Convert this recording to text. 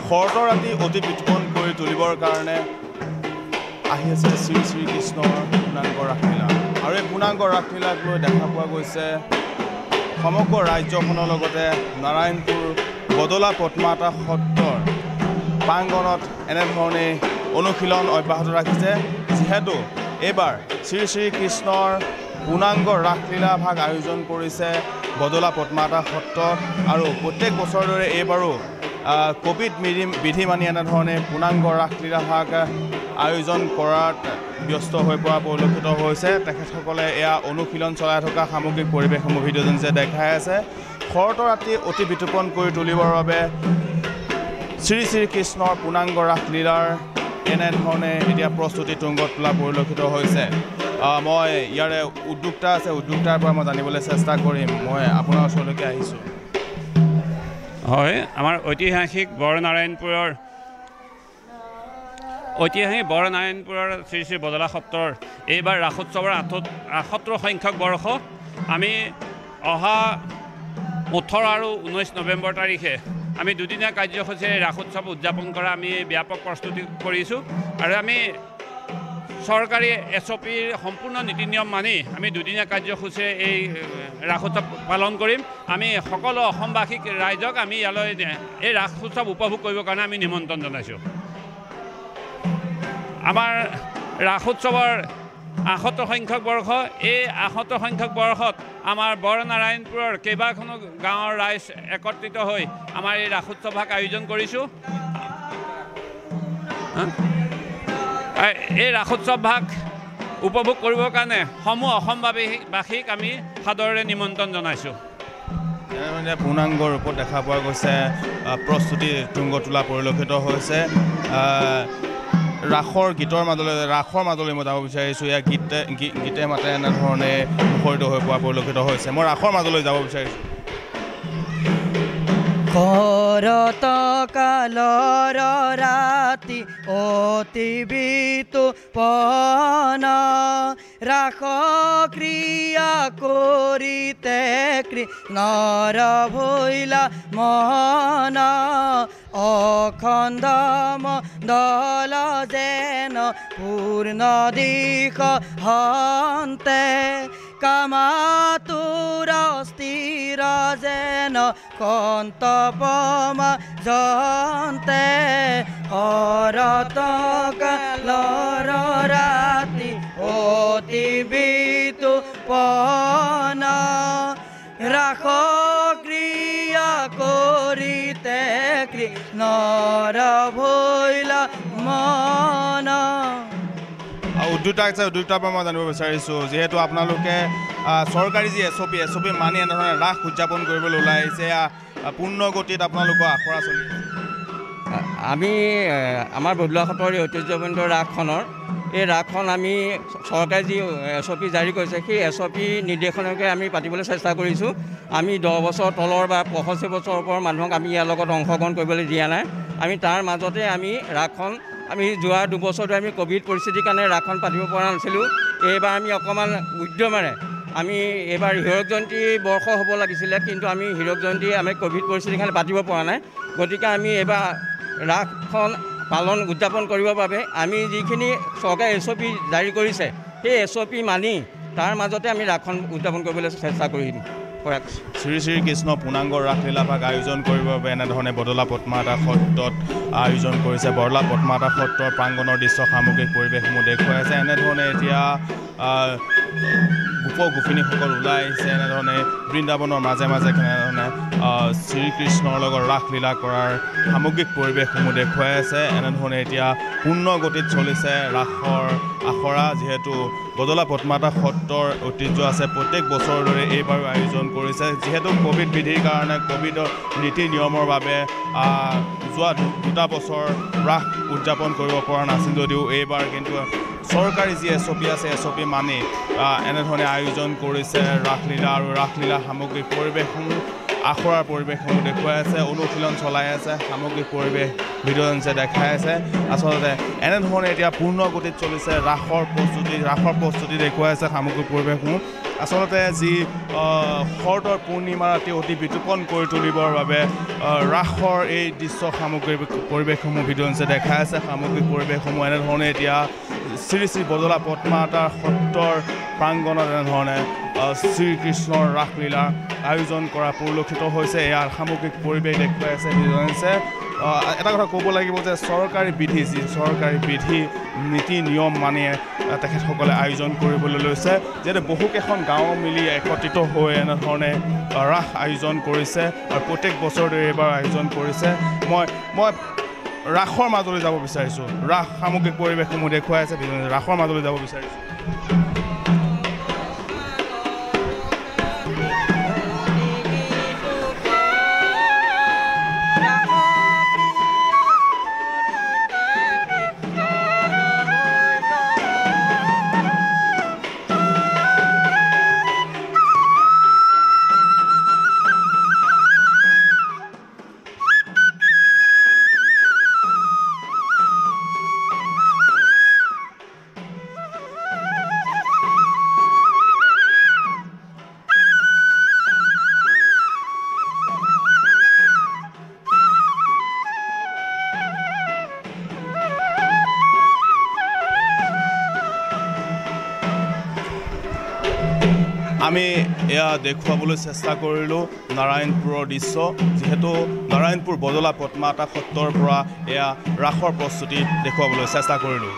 শৰতৰ ৰাতি অতি বিতোপন কৰি তুলিবৰ কাৰণে আহি আছে শ্ৰী শ্ৰী কৃষ্ণৰ পূৰ্ণাংগ ৰাসলীলা আৰু এই পূৰ্ণাংগ ৰাসলীলাক লৈ দেখা পোৱা গৈছে সমগ্ৰ ৰাজ্যখনৰ লগতে নাৰায়ণপুৰ বদলা পদ্মাতা সত্ৰৰ প্ৰাংগণত এনেধৰণে অনুশীলন অব্যাহত ৰাখিছে যিহেতু এইবাৰ শ্ৰী শ্ৰী কৃষ্ণৰ পূৰ্ণাংগ ৰাসলীলা ভাগ আয়োজন কৰিছে বদলা পদ্মাতা সত্ৰত আৰু প্ৰত্যেক বছৰৰ দৰে এইবাৰো কোভিড বিধি মানি এনেধৰণে পূৰ্ণাংগ ৰাসলীলা ভাগ আয়োজন কৰাত ব্যস্ত হৈ পৰা পৰিলক্ষিত হৈছে তেখেতসকলে এয়া অনুশীলন চলাই থকা সামগ্ৰিক পৰিৱেশসমূহ ভিডিঅ' যে দেখাই আছে শৰতৰ ৰাতি অতি বিতোপন কৰি তুলিবৰ বাবে শ্ৰী শ্ৰী কৃষ্ণৰ পূৰ্ণাংগ ৰাসলীলাৰ এনেধৰণে এতিয়া প্ৰস্তুতি তুংগত তোলা পৰিলক্ষিত হৈছে মই ইয়াৰে উদ্যোক্তা আছে উদ্যোক্তাৰ পৰা মই জানিবলৈ চেষ্টা কৰিম মই আপোনাৰ ওচৰলৈকে আহিছোঁ হয় আমাৰ ঐতিহাসিক বৰনাৰায়ণপুৰৰ শ্ৰী শ্ৰী বদলা সত্ৰৰ এইবাৰ ৰাসোৎসৱৰ ৭৮ সংখ্যক বৰ্ষ আমি অহা ১৮ আৰু ১৯ নৱেম্বৰ তাৰিখে আমি দুদিনীয়া কাৰ্যসূচীৰে ৰাসোৎসৱ উদযাপন কৰা আমি ব্যাপক প্ৰস্তুতি কৰিছোঁ আৰু আমি চৰকাৰী SOPৰ সম্পূৰ্ণ নীতি নিয়ম মানি আমি দুদিনীয়া কাৰ্যসূচীৰে এই ৰাসোৎসৱ পালন কৰিম আমি সকলো অসমবাসীক ৰাইজক আমি ইয়ালৈ এই ৰাসোৎসৱ উপভোগ কৰিবৰ কাৰণে আমি নিমন্ত্ৰণ জনাইছোঁ আমাৰ ৰাসোৎসৱৰ ৭৮ সংখ্যক বৰ্ষ এই ৭৮ সংখ্যক বৰ্ষত আমাৰ বৰনাৰায়ণপুৰৰ কেইবাখনো গাঁৱৰ ৰাইজ একত্ৰিত হৈ আমাৰ এই ৰাসোৎসৱ ভাগ আয়োজন কৰিছোঁ এই ৰাসোৎসৱ ভাগ উপভোগ কৰিবৰ কাৰণে সমূহ অসমবাসীক আমি সাদৰেৰে নিমন্ত্ৰণ জনাইছোঁ পূৰ্ণাংগ ৰূপত দেখা পোৱা গৈছে প্ৰস্তুতি তুংগ তোলা পৰিলক্ষিত হৈছে ৰাসৰ মাজলৈ মই যাব বিচাৰিছোঁ ইয়াৰ গীতে মাতে এনেধৰণে মুখৰিত হৈ পৰা পৰিলক্ষিত হৈছে মই ৰাসৰ মাজলৈ যাব বিচাৰিছোঁ শৰৎ কালৰ ৰাতি অতি বিতোপন ৰাস ক্ৰিয়া কৰিতে কৃষ্ণৰ ভৈলা মন অখণ্ড মণ্ডল যেন পূৰ্ণ দিশ হন্তে কামাতুৰ স্থিৰ যেন কন্তপমা জন্তে শৰৎ কালৰ ৰাতি অতি বিতোপন ৰাস ক্ৰিয়া কৰিতে কৃষ্ণৰ ভৈলা মন উদ্যোক্তাৰ পৰা মই জানিব বিচাৰিছোঁ যিহেতু আপোনালোকে চৰকাৰী যি SOP মানি এনেধৰণে ৰাস উদযাপন কৰিবলৈ ওলাই আহিছে পূৰ্ণ গতিত আপোনালোকৰ আখৰা চলি আমি আমাৰ বদলা সত্ৰৰ ঐতিহ্যমণ্ডিত ৰাসখনৰ এই ৰাসখন আমি চৰকাৰে যি SOP জাৰি কৰিছে সেই SOP নিৰ্দেশনকে আমি পাতিবলৈ চেষ্টা কৰিছোঁ আমি 10 বছৰ তলৰ বা 65 বছৰৰ ওপৰৰ মানুহক আমি ইয়াৰ লগত অংশগ্ৰহণ কৰিবলৈ দিয়া নাই আমি তাৰ মাজতে আমি ৰাসখন আমি যোৱা 2 বছৰ ধৰি আমি কোভিড পৰিস্থিতিৰ কাৰণে ৰাসখন পাতিব পৰা নাছিলোঁ এইবাৰ আমি অকণমান উদ্যমেৰে আমি এইবাৰ হীৰক জয়ন্তী বৰ্ষ হ'ব লাগিছিলে কিন্তু আমি হীৰক জয়ন্তী আমি কোভিড পৰিস্থিতিৰ কাৰণে পাতিব পৰা নাই গতিকে আমি এইবাৰ ৰাসখন উদযাপন কৰিবৰ বাবে আমি যিখিনি চৰকাৰে SOP জাৰি কৰিছে সেই SOP মানি তাৰ মাজতে আমি ৰাসখন উদযাপন কৰিবলৈ চেষ্টা কৰিম শ্ৰী শ্ৰী কৃষ্ণ পূৰ্ণাংগ ৰাসলীলা ভাগ আয়োজন কৰিবৰ বাবে এনেধৰণে বদলা পদ্মাতা সত্ৰত আয়োজন কৰিছে বদলা পদ্মাতা সত্ৰৰ প্ৰাংগণৰ দৃশ্য সামগ্ৰিক পৰিৱেশসমূহ দেখুৱাই আছে এনেধৰণে এতিয়া গোপিনীসকল ওলাই আহিছে এনেধৰণে বৃন্দাবনৰ মাজে মাজে কেনেধৰণে শ্ৰীকৃষ্ণৰ লগত ৰাসলীলা কৰাৰ সামগ্ৰিক পৰিৱেশসমূহ দেখুৱাই আছে এনেধৰণে এতিয়া পূৰ্ণ গতিত চলিছে ৰাসৰ আখৰা যিহেতু বদলা পদ্মাতা সত্ৰৰ ঐতিহ্য আছে প্ৰত্যেক বছৰৰ দৰে এইবাৰো আয়োজন কৰিছে যিহেতু কোভিড বিধিৰ কাৰণে কোভিডৰ নীতি নিয়মৰ বাবে যোৱা 2 বছৰ ৰাস উদযাপন কৰিব পৰা নাছিল যদিও এইবাৰ কিন্তু চৰকাৰী যি SOP আছে SOP মানি এনেধৰণে আয়োজন কৰিছে ৰাসলীলা আৰু ৰাসলীলা সামগ্ৰিক পৰিৱেশসমূহ আখৰাৰ পৰিৱেশসমূহ দেখুৱাই আছে অনুশীলন চলাই আছে সামগ্ৰিক পৰিৱেশ ভিডিঅ' দেখাই আছে আচলতে এনেধৰণে এতিয়া পূৰ্ণ গতিত চলিছে ৰাসৰ প্ৰস্তুতি দেখুৱাই আছে সামগ্ৰিক পৰিৱেশসমূহ আচলতে যি শৰতৰ পূৰ্ণিমা ৰাতি অতি বিতোপন কৰি তুলিবৰ বাবে ৰাসৰ এই দৃশ্য সামগ্ৰিক পৰিৱেশসমূহ ভিডিঅ'ঞ্চে দেখাই আছে সামগ্ৰিক পৰিৱেশসমূহ এনেধৰণে এতিয়া শ্ৰী শ্ৰী বদলা পদ্মাৱতাৰ সত্ৰৰ প্ৰাংগণত এনেধৰণে শ্ৰীকৃষ্ণৰ ৰাসলীলাৰ আয়োজন কৰা পৰিলক্ষিত হৈছে ইয়াৰ সামগ্ৰিক পৰিৱেশ দেখুৱাই আছে ভিডিঅ'ঞ্চে এটা কথা ক'ব লাগিব যে চৰকাৰী বিধি যি চৰকাৰী বিধি নীতি নিয়ম মানি তেখেতসকলে আয়োজন কৰিবলৈ লৈছে যিহেতু বহুকেইখন গাঁও মিলি একত্ৰিত হৈ এনেধৰণে ৰাস আয়োজন কৰিছে আৰু প্ৰত্যেক বছৰতে এইবাৰ আয়োজন কৰিছে মই ৰাসৰ মাজলৈ যাব বিচাৰিছোঁ ৰাস সামগ্ৰিক পৰিৱেশসমূহ দেখুৱাই আছে ৰাসৰ মাজলৈ যাব বিচাৰিছোঁ আমি এয়া দেখুৱাবলৈ চেষ্টা কৰিলোঁ নাৰায়ণপুৰৰ দৃশ্য যিহেতু নাৰায়ণপুৰ বদলা পদ্মাৱতা সত্ৰৰ পৰা এয়া ৰাসৰ প্ৰস্তুতি দেখুৱাবলৈ চেষ্টা কৰিলোঁ